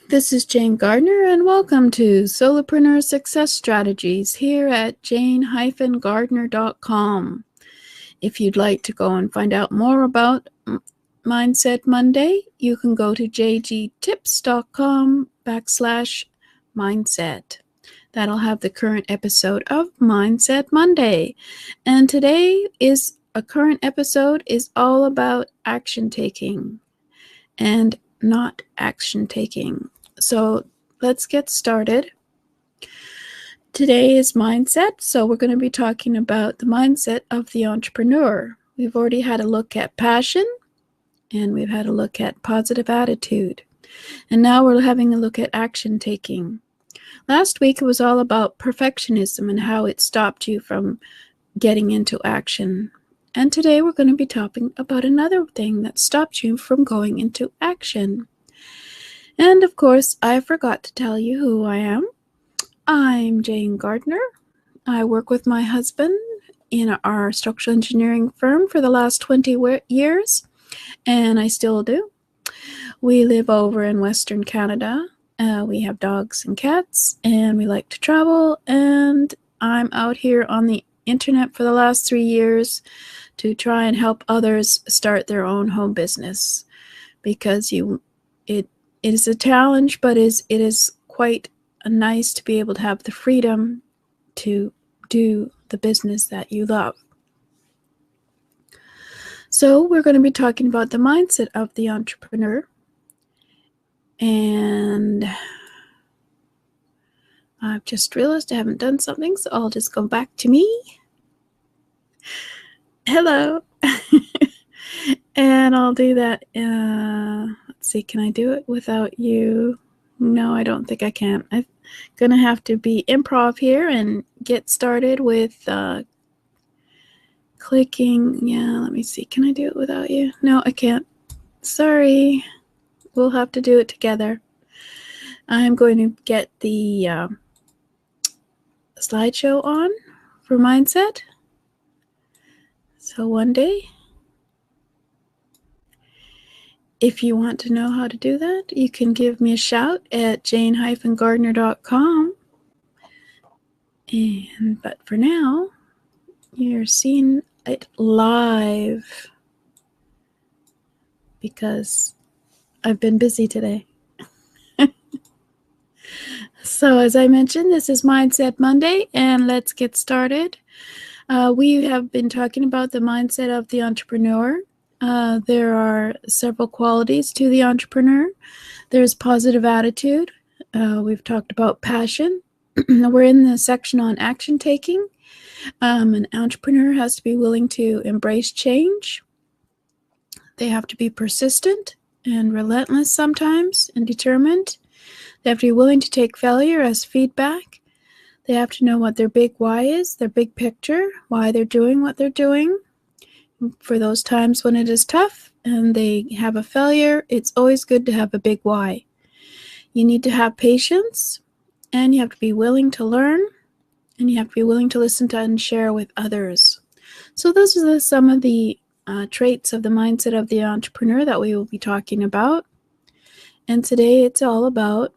This is Jane Gardner, and welcome to Solopreneur Success Strategies here at jane-gardner.com. If you'd like to go and find out more about Mindset Monday, you can go to jgtips.com/mindset. That'll have the current episode of Mindset Monday. And today is a current episode is all about action taking and not action taking. So let's get started. Today is mindset, so we're going to be talking about the mindset of the entrepreneur. We've already had a look at passion, and we've had a look at positive attitude. And now we're having a look at action taking. Last week it was all about perfectionism and how it stopped you from getting into action. And today we're going to be talking about another thing that stopped you from going into action. And of course, I forgot to tell you who I am. I'm Jane Gardner. I work with my husband in our structural engineering firm for the last 20 years, and I still do. We live over in Western Canada. We have dogs and cats, and we like to travel, and I'm out here on the internet for the last 3 years to try and help others start their own home business, because it is a challenge, but it is quite nice to be able to have the freedom to do the business that you love. So we're going to be talking about the mindset of the entrepreneur. And I've just realized I haven't done something, so I'll just go back to me. Hello. And I'll do that. Let's see, can I do it without you? No, I don't think I can. I'm going to have to be improv here and get started with clicking. Yeah, let me see. Can I do it without you? No, I can't. Sorry. We'll have to do it together. I'm going to get the slideshow on for mindset. So one day, if you want to know how to do that, you can give me a shout at jane-gardner.com. But for now, you're seeing it live because I've been busy today. So as I mentioned, this is Mindset Monday, and let's get started. We have been talking about the mindset of the entrepreneur. There are several qualities to the entrepreneur. There's positive attitude. We've talked about passion. We're in the section on action taking. An entrepreneur has to be willing to embrace change. They have to be persistent and relentless sometimes and determined. They have to be willing to take failure as feedback. They have to know what their big why is, their big picture, why they're doing what they're doing. For those times when it is tough and they have a failure, it's always good to have a big why. You need to have patience, and you have to be willing to learn, and you have to be willing to listen to and share with others. So those are some of the traits of the mindset of the entrepreneur that we will be talking about. And today it's all about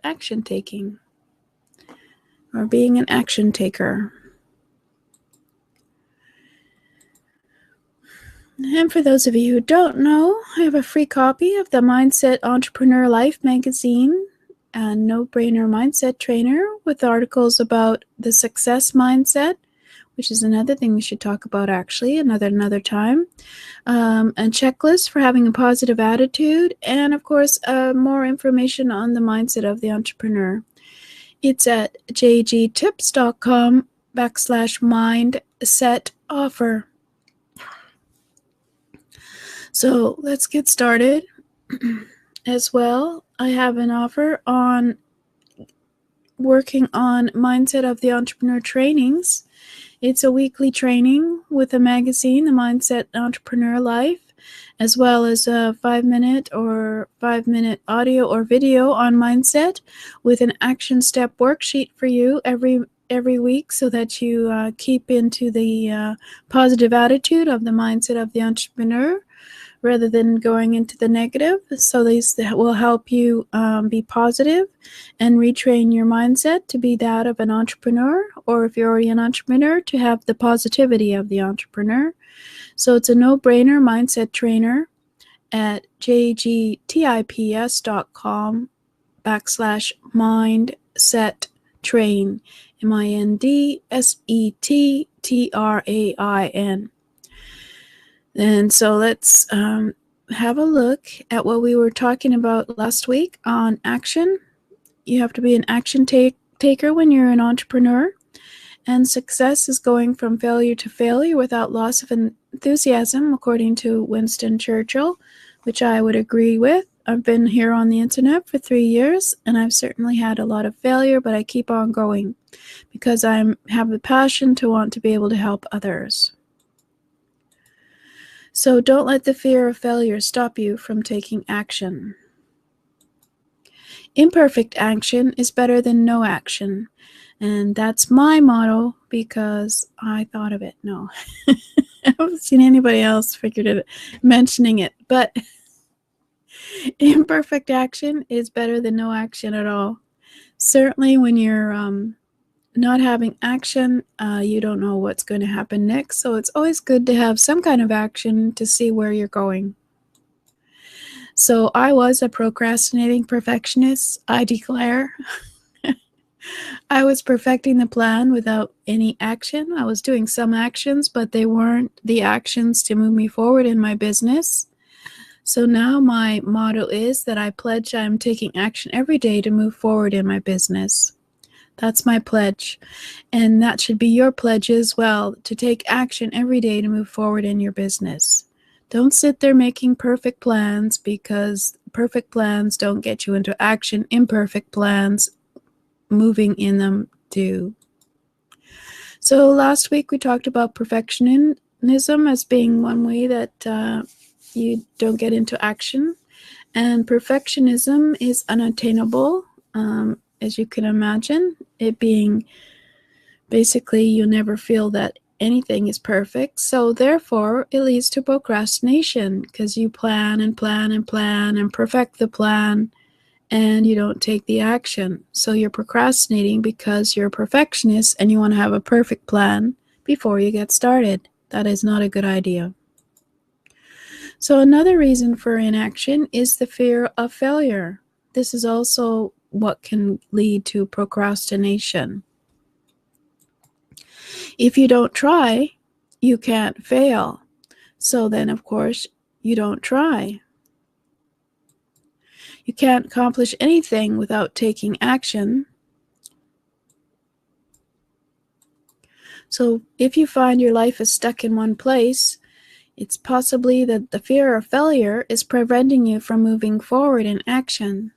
action taking, or being an action taker. And for those of you who don't know, I have a free copy of the Mindset Entrepreneur Life magazine, a no-brainer mindset trainer with articles about the success mindset, which is another thing we should talk about actually another time, and checklists for having a positive attitude, and of course more information on the mindset of the entrepreneur. It's at jgtips.com/mindset offer. So let's get started. As well, I have an offer on working on Mindset of the Entrepreneur trainings. It's a weekly training with a magazine, the Mindset Entrepreneur Life, as well as a 5-minute audio or video on mindset with an action step worksheet for you every week, so that you keep into the positive attitude of the mindset of the entrepreneur rather than going into the negative. So these will help you be positive and retrain your mindset to be that of an entrepreneur, or if you're already an entrepreneur, to have the positivity of the entrepreneur. So it's a no-brainer mindset trainer at jgtips.com/mindsettrain, MINDSETTRAIN. And so let's have a look at what we were talking about last week on action. You have to be an action taker when you're an entrepreneur. And success is going from failure to failure without loss of enthusiasm, according to Winston Churchill, which I would agree with. I've been here on the internet for 3 years, and I've certainly had a lot of failure, but I keep on going because I have the passion to want to be able to help others. So don't let the fear of failure stop you from taking action. Imperfect action is better than no action. And that's my motto because I thought of it. No, I haven't seen anybody else mentioning it. But imperfect action is better than no action at all. Certainly when you're not having action, you don't know what's going to happen next. So it's always good to have some kind of action to see where you're going. So I was a procrastinating perfectionist, I declare. I was perfecting the plan without any action. I was doing some actions, but they weren't the actions to move me forward in my business. So now my motto is that I pledge I'm taking action every day to move forward in my business. That's my pledge. And that should be your pledge as well, to take action every day to move forward in your business. Don't sit there making perfect plans, because perfect plans don't get you into action. Imperfect plans, moving in them, do. So last week we talked about perfectionism as being one way that you don't get into action. And perfectionism is unattainable, as you can imagine. It being basically you never feel that anything is perfect. So therefore it leads to procrastination, because you plan and plan and plan and perfect the plan, and you don't take the action. So you're procrastinating because you're a perfectionist and you want to have a perfect plan before you get started. That is not a good idea. So another reason for inaction is the fear of failure. This is also what can lead to procrastination. If you don't try, you can't fail. So then, of course, you don't try. You can't accomplish anything without taking action. So if you find your life is stuck in one place, it's possibly that the fear of failure is preventing you from moving forward in action.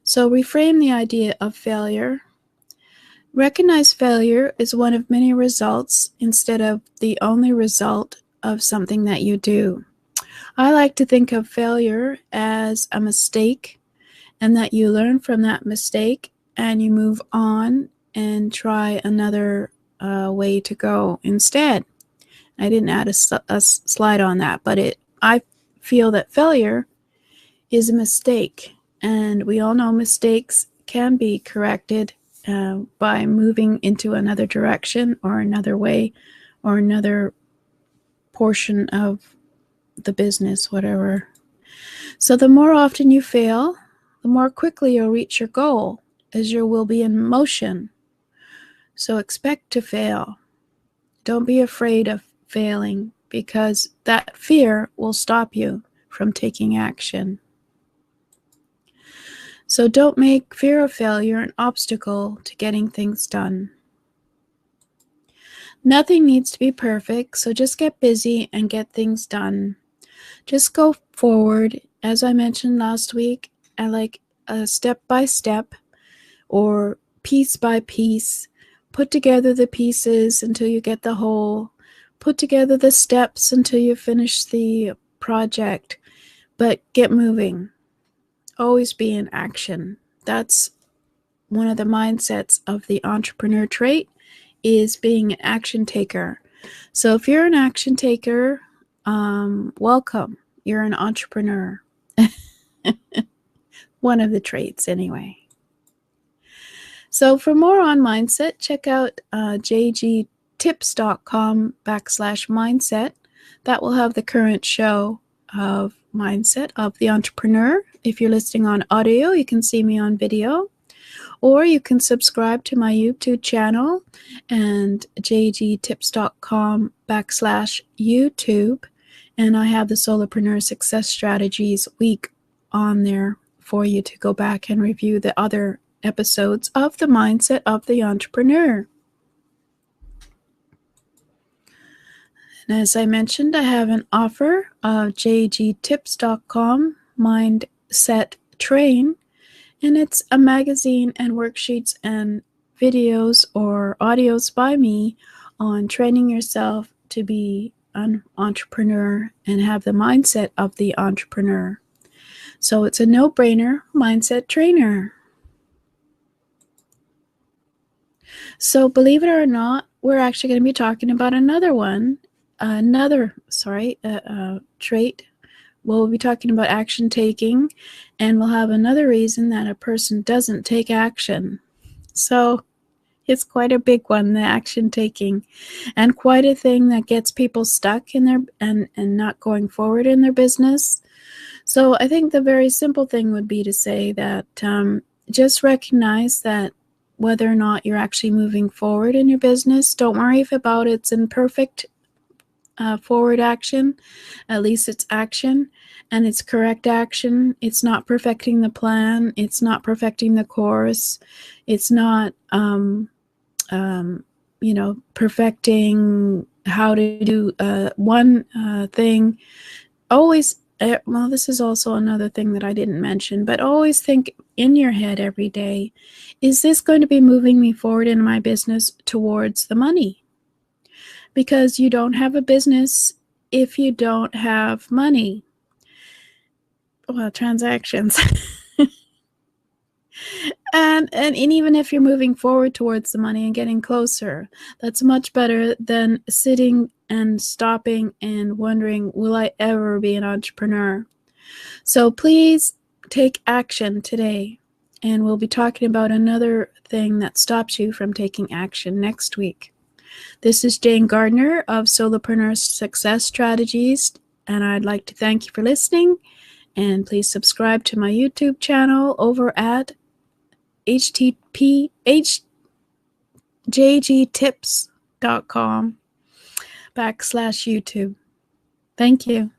So reframe the idea of failure. Recognize failure is one of many results instead of the only result of something that you do. I like to think of failure as a mistake, and that you learn from that mistake and you move on and try another way to go instead. I didn't add a slide on that, but I feel that failure is a mistake, and we all know mistakes can be corrected by moving into another direction or another way or another portion of the business, whatever. So the more often you fail, the more quickly you'll reach your goal, as you will be in motion. So expect to fail. Don't be afraid of failing, because that fear will stop you from taking action. So don't make fear of failure an obstacle to getting things done. Nothing needs to be perfect, so just get busy and get things done. Just go forward. As I mentioned last week, I like a step by step or piece by piece. Put together the pieces until you get the whole. Put together the steps until you finish the project. But get moving. Always be in action. That's one of the mindsets of the entrepreneur trait, is being an action taker. So if you're an action taker, welcome. You're an entrepreneur. One of the traits, anyway. So for more on mindset, check out jgtips.com/mindset. That will have the current show of Mindset of the Entrepreneur. If you're listening on audio, you can see me on video. Or you can subscribe to my YouTube channel and jgtips.com/YouTube. And I have the Solopreneur Success Strategies week on there for you to go back and review the other episodes of the Mindset of the Entrepreneur. And as I mentioned, I have an offer of jgtips.com Mindset Train. And it's a magazine and worksheets and videos or audios by me on training yourself to be an entrepreneur and have the mindset of the entrepreneur. So it's a no-brainer mindset trainer. So believe it or not, we're actually going to be talking about trait. We'll be talking about action taking, and we'll have another reason that a person doesn't take action. So it's quite a big one, the action taking, and quite a thing that gets people stuck in their and not going forward in their business. So I think the very simple thing would be to say that just recognize that whether or not you're actually moving forward in your business, don't worry about it's imperfect forward action. At least it's action, and it's correct action. It's not perfecting the plan. It's not perfecting the course. It's not perfecting how to do one thing. Always, well, this is also another thing that I didn't mention, but always think in your head every day, is this going to be moving me forward in my business towards the money? Because you don't have a business if you don't have money. Well, transactions. And even if you're moving forward towards the money and getting closer, that's much better than sitting and stopping and wondering, will I ever be an entrepreneur? So please take action today. And we'll be talking about another thing that stops you from taking action next week. This is Jane Gardner of Solopreneur Success Strategies, and I'd like to thank you for listening. And please subscribe to my YouTube channel over at jgtips.com/YouTube. Thank you.